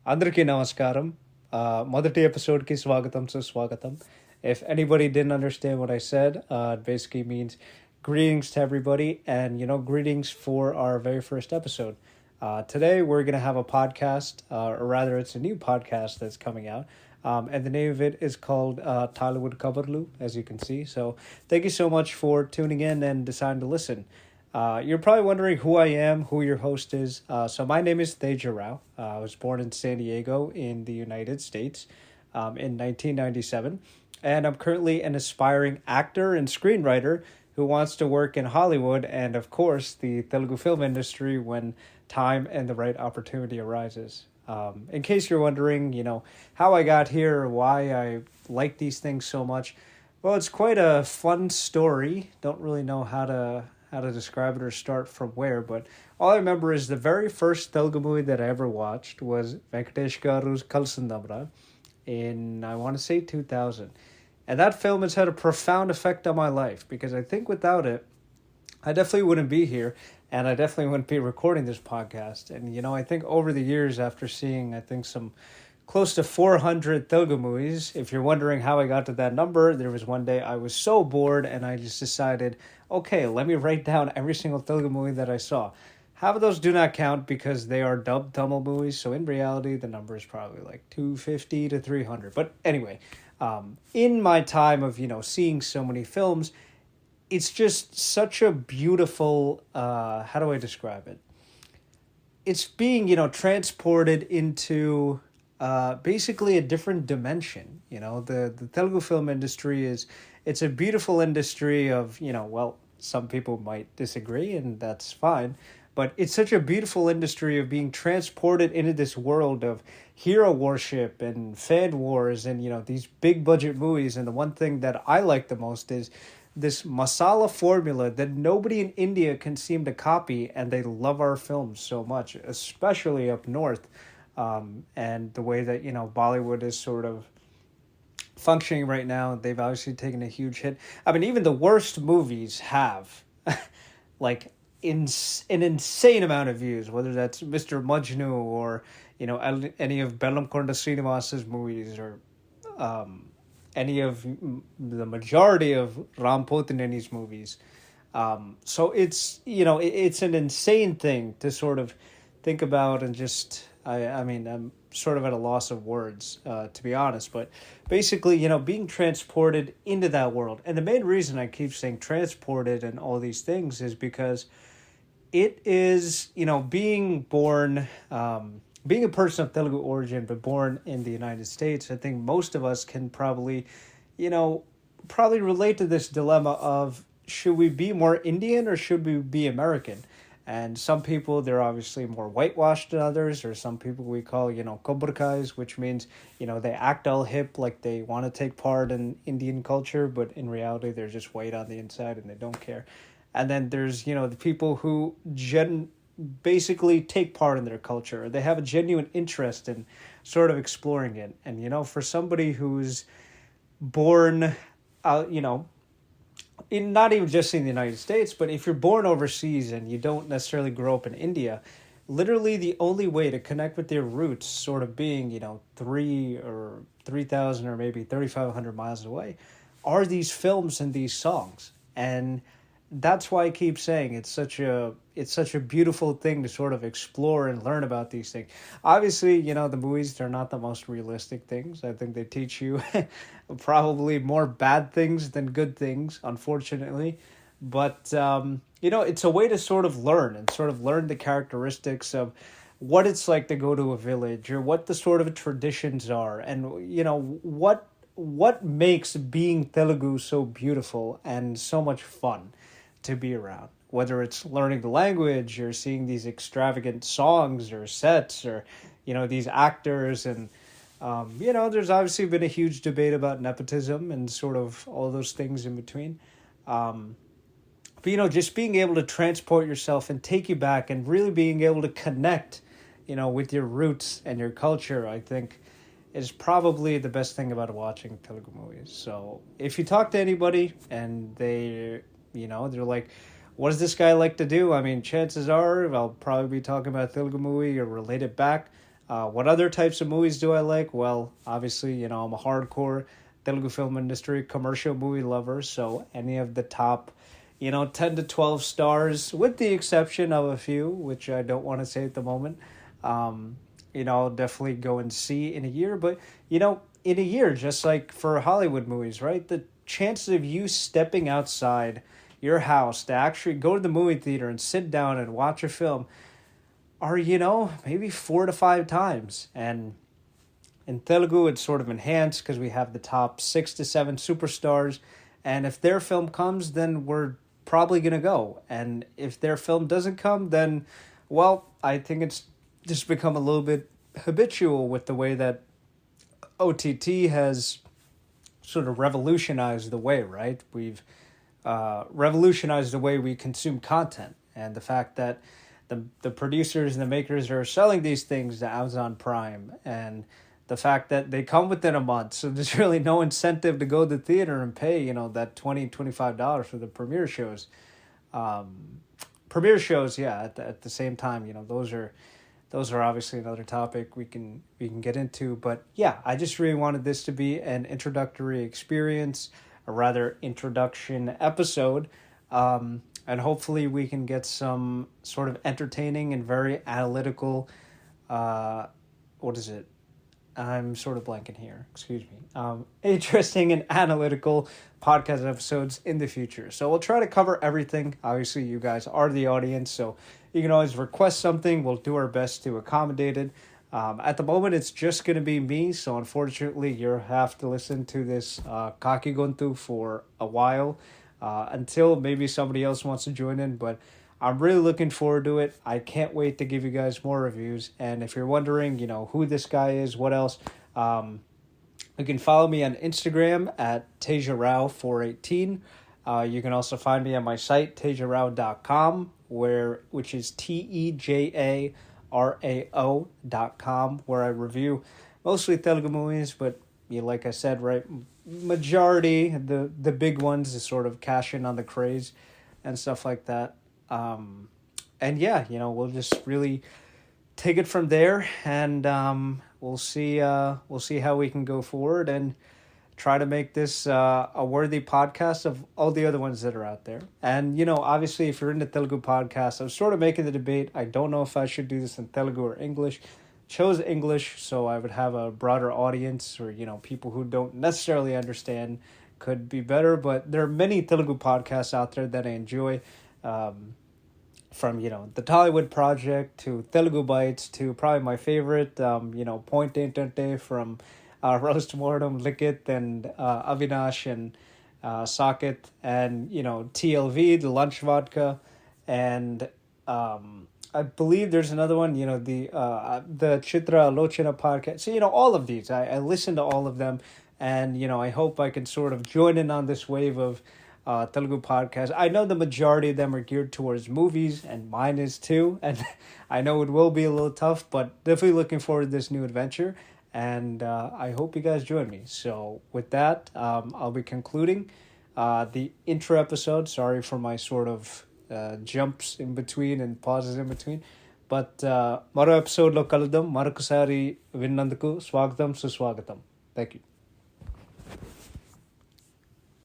Andaraniki Namaskaram. Modati episode ki swagatam so swagatam. If anybody didn't understand what I said, it basically means greetings to everybody and, greetings for our very first episode. Today we're going to have a podcast, or rather it's a new podcast that's coming out. And the name of it is called Tollywood Kaburlu, as you can see. So thank you so much for tuning in and deciding to listen. You're probably wondering who I am, who your host is. So my name is Teja. I was born in San Diego in the United States in 1997. And I'm currently an aspiring actor and screenwriter who wants to work in Hollywood and, of course, the Telugu film industry when time and the right opportunity arises. In case you're wondering, how I got here, why I like these things so much, well, it's quite a fun story. Don't really know how to describe it or start from where, but all I remember is the very first Telugu movie that I ever watched was Venkatesh Garu's Kalsandamra in, I want to say, 2000. And that film has had a profound effect on my life because I think without it, I definitely wouldn't be here and I definitely wouldn't be recording this podcast. And, I think over the years after seeing, I think some close to 400 Telugu movies. If you're wondering how I got to that number, there was one day I was so bored and I just decided, okay, let me write down every single Telugu movie that I saw. Half of those do not count because they are dubbed Tamil movies, so in reality, the number is probably like 250 to 300. But anyway, in my time of, seeing so many films, it's just such a beautiful, how do I describe it? It's being, transported into basically a different dimension. The Telugu film industry it's a beautiful industry of, some people might disagree and that's fine, but it's such a beautiful industry of being transported into this world of hero worship and fan wars and, these big budget movies. And the one thing that I like the most is this masala formula that nobody in India can seem to copy, and they love our films so much, especially up north. And the way that, Bollywood is sort of functioning right now, they've obviously taken a huge hit. I mean, even the worst movies have like an insane amount of views, whether that's Mr. Majnu or, any of Bellam Konda Srinivas's movies or any of the majority of Ram Potineni's movies. So it's, it's an insane thing to sort of think about and just... I mean, I'm sort of at a loss of words, to be honest. But basically, being transported into that world. And the main reason I keep saying transported and all these things is because it is, being born, being a person of Telugu origin, but born in the United States, I think most of us can probably relate to this dilemma of, should we be more Indian or should we be American? And some people, they're obviously more whitewashed than others, or some people we call, Kobrkais, which means, they act all hip, like they want to take part in Indian culture, but in reality, they're just white on the inside and they don't care. And then there's, the people who basically take part in their culture. They have a genuine interest in sort of exploring it. And, for somebody who's born out, not even just in the United States, but if you're born overseas and you don't necessarily grow up in India, literally the only way to connect with your roots, sort of being, 3,000 or maybe 3,500 miles away, are these films and these songs. And that's why I keep saying it's such a beautiful thing to sort of explore and learn about these things. Obviously, the movies, they're not the most realistic things. I think they teach you probably more bad things than good things, unfortunately. But, it's a way to sort of learn the characteristics of what it's like to go to a village or what the sort of traditions are and, what makes being Telugu so beautiful and so much fun to be around, whether it's learning the language or seeing these extravagant songs or sets or, these actors. And, there's obviously been a huge debate about nepotism and sort of all those things in between. But, just being able to transport yourself and take you back and really being able to connect, with your roots and your culture, I think is probably the best thing about watching Telugu movies. So if you talk to anybody and they're like, what does this guy like to do? I mean, chances are I'll probably be talking about a Telugu movie or relate it back. What other types of movies do I like? Well, obviously, I'm a hardcore Telugu film industry commercial movie lover, so any of the top, 10 to 12 stars, with the exception of a few, which I don't want to say at the moment, I'll definitely go and see in a year. But, in a year, just like for Hollywood movies, right? The chances of you stepping outside your house to actually go to the movie theater and sit down and watch a film are, maybe 4 to 5 times. And in Telugu, it's sort of enhanced because we have the top 6 to 7 superstars. And if their film comes, then we're probably going to go. And if their film doesn't come, then, well, I think it's just become a little bit habitual with the way that OTT has sort of revolutionized the way, right? We've revolutionized the way we consume content. And the fact that the producers and the makers are selling these things to Amazon Prime, and the fact that they come within a month, so there's really no incentive to go to the theater and pay, that $20-$25 for the premiere shows. Yeah, at the same time, those are obviously another topic we can get into. But yeah, I just really wanted this to be an introductory experience, a rather introduction episode. And hopefully we can get some sort of entertaining and very analytical, I'm sort of blanking here, excuse me. Interesting and analytical podcast episodes in the future. So we'll try to cover everything. Obviously, you guys are the audience, so you can always request something. We'll do our best to accommodate it. At the moment, it's just going to be me, so unfortunately, you'll have to listen to this Kakigontu for a while. Until maybe somebody else wants to join in, but I'm really looking forward to it. I can't wait to give you guys more reviews. And if you're wondering, who this guy is, what else, you can follow me on Instagram at TejaRao418. You can also find me on my site, tejarao.com, which is TejaRao.com, where I review mostly Telugu movies, but like I said, right, majority, the big ones is sort of cash in on the craze and stuff like that. And yeah, we'll just really take it from there, and we'll see how we can go forward and try to make this a worthy podcast of all the other ones that are out there. And obviously, if you're into Telugu podcasts, I'm sort of making the debate. I don't know if I should do this in Telugu or English. Chose English so I would have a broader audience, or people who don't necessarily understand could be better. But there are many Telugu podcasts out there that I enjoy, from the Tollywood Project to Telugu Bites to probably my favorite, Point Entente from Roast Mortem, Likit, and Avinash and Socket, and TLV, the Lunch Vodka, and I believe there's another one, the Chitra Lochana podcast. So, all of these, I listen to all of them, and, I hope I can sort of join in on this wave of Telugu podcasts. I know the majority of them are geared towards movies, and mine is too, and I know it will be a little tough, but definitely looking forward to this new adventure, and I hope you guys join me. So with that, I'll be concluding the intro episode. Sorry for my sort of jumps in between and pauses in between. But maro episode lo kaladam, marokasari vinnanduku swagatam suswagatam. Thank you.